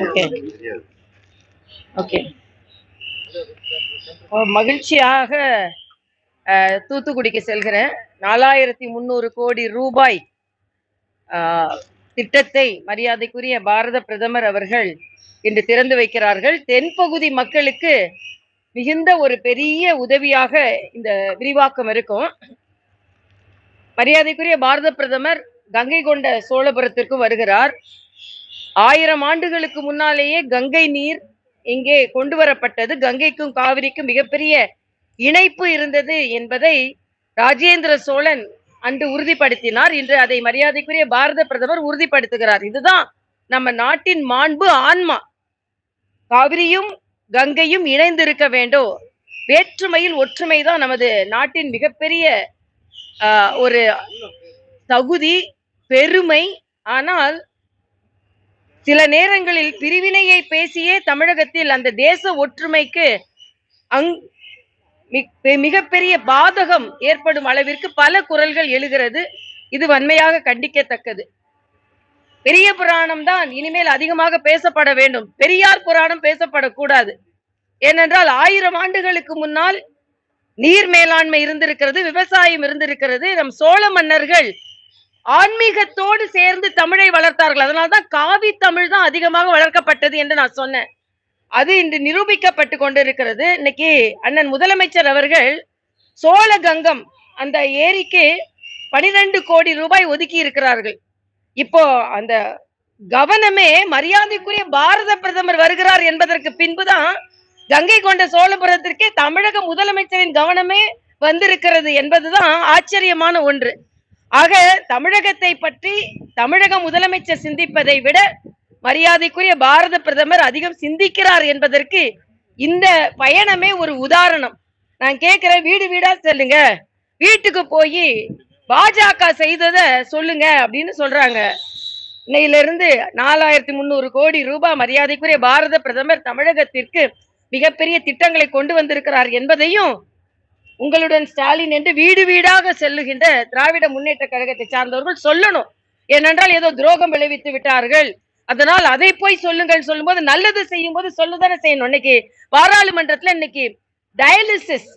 Okay okay. மகிழ்ச்சியாக தூத்துக்குடிக்கு செல்கிறேன். 4300 கோடி ரூபாய் திட்டத்தை மரியாதைக்குரிய பாரத பிரதமர் அவர்கள் இன்று திறந்து வைக்கிறார்கள். தென்பகுதி மக்களுக்கு மிகுந்த ஒரு பெரிய உதவியாக இந்த விரிவாக்கம் இருக்கும். மரியாதைக்குரிய பாரத பிரதமர் கங்கை கொண்ட சோழபுரத்திற்கு வருகிறார். 1000 ஆண்டுகளுக்கு முன்னாலேயே கங்கை நீர் இங்கே கொண்டு வரப்பட்டது. கங்கைக்கும் காவிரிக்கும் மிகப்பெரிய இணைப்பு இருந்தது என்பதை ராஜேந்திர சோழன் அன்று உறுதிப்படுத்தினார். இன்று அதை மரியாதைக்குரிய பாரத பிரதமர் உறுதிப்படுத்துகிறார். இதுதான் நம்ம நாட்டின் மாண்பு, ஆன்மா. காவிரியும் கங்கையும் இணைந்திருக்க வேண்டும். வேற்றுமையில் ஒற்றுமை தான் நமது நாட்டின் மிகப்பெரிய ஒரு தகுதி, பெருமை. ஆனால் சில நேரங்களில் பிரிவினையை பேசியே தமிழகத்தில் அந்த தேச ஒற்றுமைக்கு மிகப்பெரிய பாதகம் ஏற்படும் அளவிற்கு பல குரல்கள் எழுகிறது. இது வன்மையாக கண்டிக்கத்தக்கது. பெரிய புராணம் தான் இனிமேல் அதிகமாக பேசப்பட வேண்டும். பெரியார் புராணம் பேசப்படக்கூடாது. ஏனென்றால் 1000 ஆண்டுகளுக்கு முன்னால் நீர் மேலாண்மை இருந்திருக்கிறது, விவசாயம் இருந்திருக்கிறது. நம் சோழ மன்னர்கள் ஆன்மீகத்தோடு சேர்ந்து தமிழை வளர்த்தார்கள். அதனால்தான் காவி தமிழ் தான் அதிகமாக வளர்க்கப்பட்டது என்று நான் சொன்னேன். அது இன்று நிரூபிக்கப்பட்டு கொண்டிருக்கிறது. இன்னைக்கு அண்ணன் முதலமைச்சர் அவர்கள் சோழ கங்கம் அந்த ஏரிக்கு 12 கோடி ரூபாய் ஒதுக்கி இருக்கிறார்கள். இப்போ அந்த கவனமே மரியாதைக்குரிய பாரத பிரதமர் வருகிறார் என்பதற்கு பின்புதான் கங்கை கொண்ட சோழபுரத்திற்கே தமிழக முதலமைச்சரின் கவனமே வந்திருக்கிறது என்பதுதான் ஆச்சரியமான ஒன்று. ஆக தமிழகத்தை பற்றி தமிழக முதலமைச்சர் சிந்திப்பதை விட மரியாதைக்குரிய பாரத பிரதமர் அதிகம் சிந்திக்கிறார் என்பதற்கு இந்த பயணமே ஒரு உதாரணம். நான் கேட்கிறேன், வீடு வீடா செல்லுங்க, வீட்டுக்கு போய் பாஜக செய்ததை சொல்லுங்க அப்படின்னு சொல்றாங்க. இன்னையிலிருந்து 4300 கோடி ரூபாய் மரியாதைக்குரிய பாரத பிரதமர் தமிழகத்திற்கு மிகப்பெரிய திட்டங்களை கொண்டு வந்திருக்கிறார் என்பதையும் உங்களுடன் ஸ்டாலின் என்று வீடு வீடாக செல்லுகின்ற திராவிட முன்னேற்ற கழகத்தை சார்ந்தவர்கள் சொல்லணும். ஏனென்றால் ஏதோ துரோகம் விளைவித்து விட்டார்கள், அதனால் அதை போய் சொல்லுங்கள். சொல்லும் போது நல்லது செய்யும் போது சொல்லுதானே செய்யணும். இன்னைக்கு பாராளுமன்றத்துல இன்னைக்கு டயாலிசிஸ்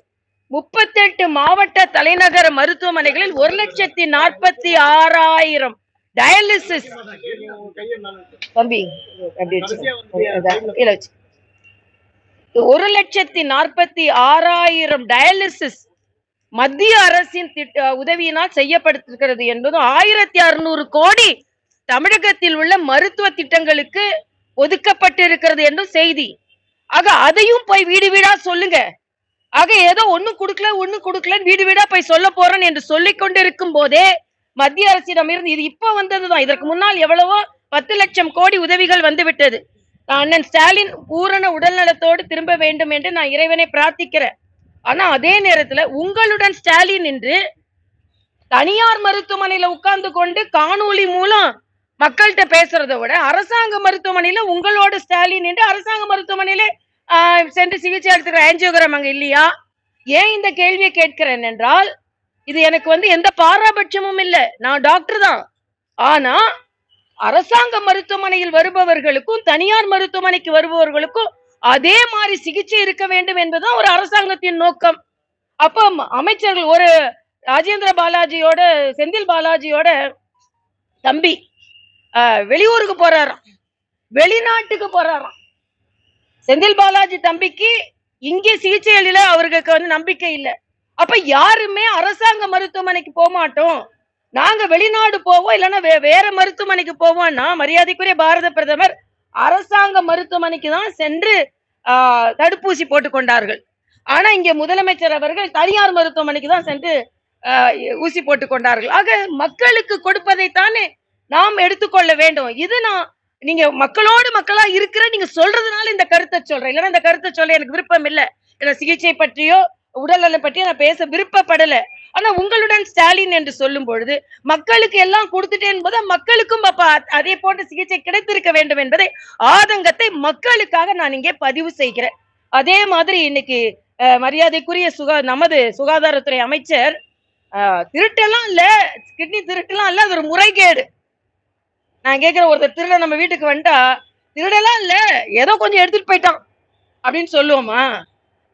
38 மாவட்ட தலைநகர மருத்துவமனைகளில் 1,46,000 டயாலிசிஸ் தம்பி 1,46,000 டயாலிசிஸ் மத்திய அரசின் உதவியினால் செய்யப்பட்டிருக்கிறது என்பதும் 1600 கோடி தமிழகத்தில் உள்ள மருத்துவ திட்டங்களுக்கு ஒதுக்கப்பட்டிருக்கிறது என்றும் செய்தி. ஆக அதையும் போய் வீடு வீடா சொல்லுங்க. ஆக ஏதோ ஒண்ணு கொடுக்கல வீடு வீடா போய் சொல்ல போறேன் என்று சொல்லிக் கொண்டிருக்கும் போதே மத்திய அரசிடம் இருந்து இது இப்ப வந்ததுதான். இதற்கு முன்னால் எவ்வளவோ 10 லட்சம் கோடி உதவிகள் வந்துவிட்டது. அண்ணன் ஸ்டாலின் பூரண உடல்நலத்தோடு திரும்ப வேண்டும் என்று நான் இறைவனை பிரார்த்திக்கிறேன். ஆனா அதே நேரத்துல உங்களுடன் ஸ்டாலின் என்று தனியார் மருத்துவமனையில உட்கார்ந்து கொண்டு காணொலி மூலம் மக்கள்கிட்ட பேசுறதை விட அரசாங்க மருத்துவமனையில உங்களோட ஸ்டாலின் என்று அரசாங்க மருத்துவமனையில சென்று சிகிச்சை எடுத்துக்கிற ஆஞ்சியோகிராம் அங்க இல்லையா? ஏன் இந்த கேள்வியை கேட்கிறேன் என்றால், இது எனக்கு எந்த பாராபட்சமும் இல்லை. நான் டாக்டர் தான். ஆனா அரசாங்க மருத்துவமனையில் வருபவர்களுக்கும் தனியார் மருத்துவமனைக்கு வருபவர்களுக்கும் அதே மாதிரி சிகிச்சை இருக்க வேண்டும் என்பதுதான் ஒரு அரசாங்கத்தின் நோக்கம். அப்ப அமைச்சர்கள் ஒரு ராஜேந்திர பாலாஜியோட செந்தில் பாலாஜியோட தம்பி வெளியூருக்கு போறாராம், வெளிநாட்டுக்கு போறாராம். செந்தில் பாலாஜி தம்பிக்கு இங்கே சிகிச்சைகளில அவருக்கு நம்பிக்கை இல்லை. அப்ப யாருமே அரசாங்க மருத்துவமனைக்கு போக மாட்டோம், நாங்க வெளிநாடு போவோம், இல்லைன்னா வேற மருத்துவமனைக்கு போவோம்னா மரியாதைக்குரிய பாரத பிரதமர் அரசாங்க மருத்துவமனைக்கு தான் சென்று தடுப்பூசி போட்டுக் கொண்டார்கள். ஆனா இங்க முதலமைச்சர் அவர்கள் தனியார் மருத்துவமனைக்கு தான் சென்று ஊசி போட்டுக் கொண்டார்கள். ஆக மக்களுக்கு கொடுப்பதைத்தானே நாம் எடுத்துக்கொள்ள வேண்டும். இது நீங்க மக்களோடு மக்களா இருக்கிற நீங்க சொல்றதுனால இந்த கருத்தை சொல்றேன், இல்லைன்னா இந்த கருத்தை சொல்ல எனக்கு விருப்பம் இல்லை. சிகிச்சை பற்றியோ உடல்நலம் பற்றியோ நான் பேச விருப்பப்படல. ஆனா உங்களுடன் ஸ்டாலின் என்று சொல்லும் பொழுது மக்களுக்கு எல்லாம் கொடுத்துட்டேன் என்பது மக்களுக்கும் அதே போன்ற சிகிச்சை கிடைத்திருக்க வேண்டும் என்பதை ஆதங்கத்தை மக்களுக்காக நான் இங்கே பதிவு செய்கிறேன். அதே மாதிரி இன்னைக்கு மரியாதைக்குரிய நமது சுகாதாரத்துறை அமைச்சர் திருட்டெல்லாம் இல்ல, கிட்னி திருட்டெல்லாம் இல்ல, அது ஒரு முறைகேடு. நான் கேட்கிற ஒருத்தர் திருட நம்ம வீட்டுக்கு வந்துட்டா திருடலாம் இல்ல, ஏதோ கொஞ்சம் எடுத்துட்டு போயிட்டான் அப்படின்னு சொல்லுவோமா?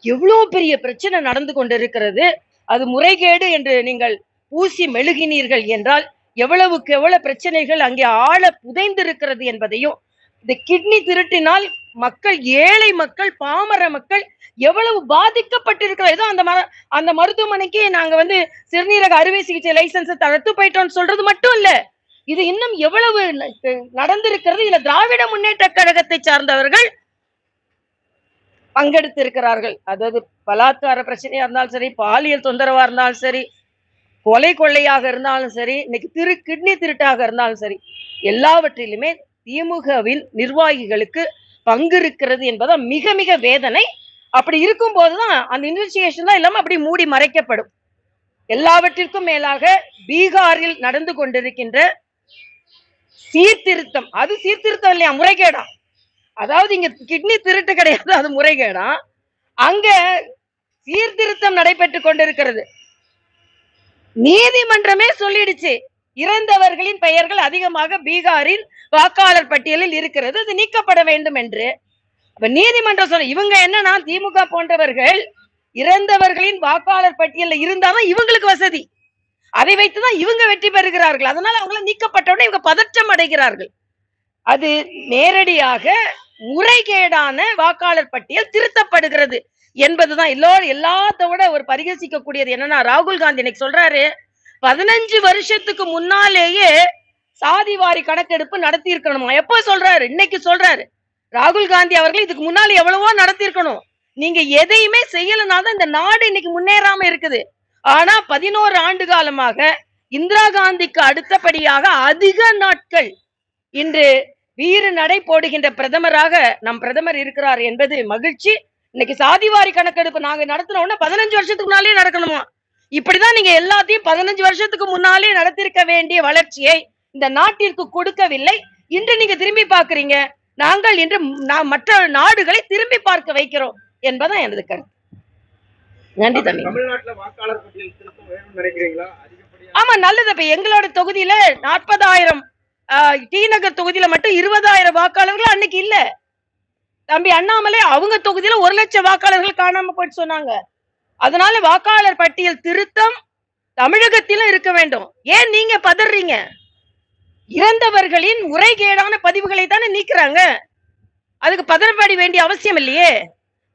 எவ்வளவு பெரிய பிரச்சனை நடந்து கொண்டிருக்கிறது. அது முறைகேடு என்று நீங்கள் பூசி மெழுகினீர்கள் என்றால் எவ்வளவுக்கு எவ்வளவு பிரச்சனைகள் அங்கே ஆழ புதைந்திருக்கிறது என்பதையும், இந்த கிட்னி திருட்டினால் மக்கள், ஏழை மக்கள், பாமர மக்கள் எவ்வளவு பாதிக்கப்பட்டிருக்கிறது. ஏதோ அந்த மருத்துவமனைக்கு நாங்க சிறுநீரக அறுவை சிகிச்சை லைசன்ஸ் தடுத்து போயிட்டோம்னு சொல்றது மட்டும் இல்ல, இது இன்னும் எவ்வளவு நடந்திருக்கிறது. இதுல திராவிட முன்னேற்ற கழகத்தை சார்ந்தவர்கள் பங்கெடுத்திருக்கிறார்கள். அதாவது பலாத்கார பிரச்சனையா இருந்தாலும் சரி, பாலியல் தொந்தரவா இருந்தாலும் சரி, கொலை கொள்ளையாக இருந்தாலும் சரி, இன்னைக்கு கிட்னி திருட்டாக இருந்தாலும் சரி, எல்லாவற்றிலுமே திமுகவின் நிர்வாகிகளுக்கு பங்கு இருக்கிறது என்பது மிக மிக வேதனை. அப்படி இருக்கும் போதுதான் அந்த இன்வெஸ்டிகேஷன் தான் இல்லாம அப்படி மூடி மறைக்கப்படும். எல்லாவற்றிற்கும் மேலாக பீகாரில் நடந்து கொண்டிருக்கின்ற சீர்திருத்தம், அது சீர்திருத்தம் இல்லையா, முறைகேடா. அதாவது இங்க கிட்னி திருட்டு கிடையாது, அது முறைகேடா. அங்க சீர்திருத்தம் நடைபெற்றுக் கொண்டிருக்கிறது. நீதிமன்றமே சொல்லிடுச்சு, இறந்தவர்களின் பெயர்கள் அதிகமாக பீகாரில் வாக்காளர் பட்டியலில் இருக்கிறது, அது நீக்கப்பட வேண்டும் என்று. அப்ப நீதிமன்றம் சொல்ல, இவங்க என்னன்னா, திமுக போன்றவர்கள் இறந்தவர்களின் வாக்காளர் பட்டியலில் இருந்தாலும் இவங்களுக்கு வசதி, அதை வைத்துதான் இவங்க வெற்றி பெறுகிறார்கள். அதனால அவங்கள நீக்கப்பட்டவுடனே இவங்க பதற்றம் அடைகிறார்கள். அது நேரடியாக முறைகேடான வாக்காளர் பட்டியல் திருத்தப்படுகிறது என்பதுதான். எல்லாத்தோட ஒரு பரிகசிக்க கூடியது என்னன்னா, ராகுல் காந்தி இன்னைக்கு சொல்றாரு, 15 வருஷத்துக்கு முன்னாலேயே சாதிவாரி கணக்கெடுப்பு நடத்தி இருக்கணுமா. எப்ப சொல்றாரு? இன்னைக்கு சொல்றாரு. ராகுல் காந்தி அவர்கள் இதுக்கு முன்னால எவ்வளவோ நடத்தி இருக்கணும். நீங்க எதையுமே செய்யலனாதான் இந்த நாடு இன்னைக்கு முன்னேறாம இருக்குது. ஆனா 11 ஆண்டு காலமாக இந்திரா காந்திக்கு அடுத்தபடியாக அதிக நாட்கள் இன்று வீறு நடை போடுகின்ற பிரதமராக நம் பிரதமர் இருக்கிறார் என்பது மகிழ்ச்சி. இன்னைக்கு சாதிவாரி கணக்கெடுப்பு நாங்க நடத்தினோம்னா 15 வருஷத்துக்கு முன்னாலே நடக்கணுமா. இப்படிதான் நீங்க எல்லாத்தையும் 15 வருஷத்துக்கு முன்னாலே நடத்திருக்க வேண்டிய வளர்ச்சியை இந்த நாட்டிற்கு கொடுக்கவில்லை. இன்று நீங்க திரும்பி பார்க்கறீங்க. நாங்கள் இன்று மற்ற நாடுகளை திரும்பி பார்க்க வைக்கிறோம் என்பதான் எனது கருத்து. நன்றி தம்பி. தமிழ்நாட்டில் வாக்காளர் பட்டியல் திருத்தம் வேணும்னு நினைக்கிறீங்களா? ஆமா, நல்லது. இப்ப எங்களோட தொகுதியில 40,000, டி நகர் தொகுதியில மட்டும் 20,000 வாக்காளர்கள் அன்னைக்கு இல்ல. தம்பி அண்ணாமலை அவங்க தொகுதியில 1 லட்சம் வாக்காளர்கள் காணாம போயிட்டு சொன்னாங்க. அதனால வாக்காளர் பட்டியல் திருத்தம் தமிழகத்திலும் இருக்க வேண்டும். ஏன் நீங்க பதறீங்க? இறந்தவர்களின் முறைகேடான பதிவுகளை தானே நீக்குறாங்க. அதுக்கு பதறப்பட வேண்டிய அவசியம் இல்லையே.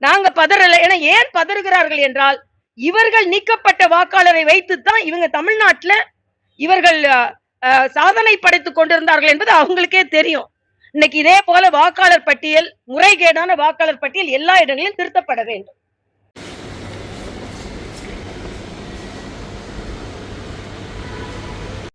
நாங்க பதறல. ஏன் பதறுகிறார்கள் என்றால், இவர்கள் நீக்கப்பட்ட வாக்காளரை வைத்துத்தான் இவங்க தமிழ்நாட்டுல இவர்கள் சாதனை படைத்துக் கொண்டிருந்தார்கள் என்பது அவங்களுக்கே தெரியும். இன்னைக்கு இதே போல வாக்காளர் பட்டியல், முறைகேடான வாக்காளர் பட்டியல் எல்லா இடங்களிலும் திருத்தப்பட வேண்டும்.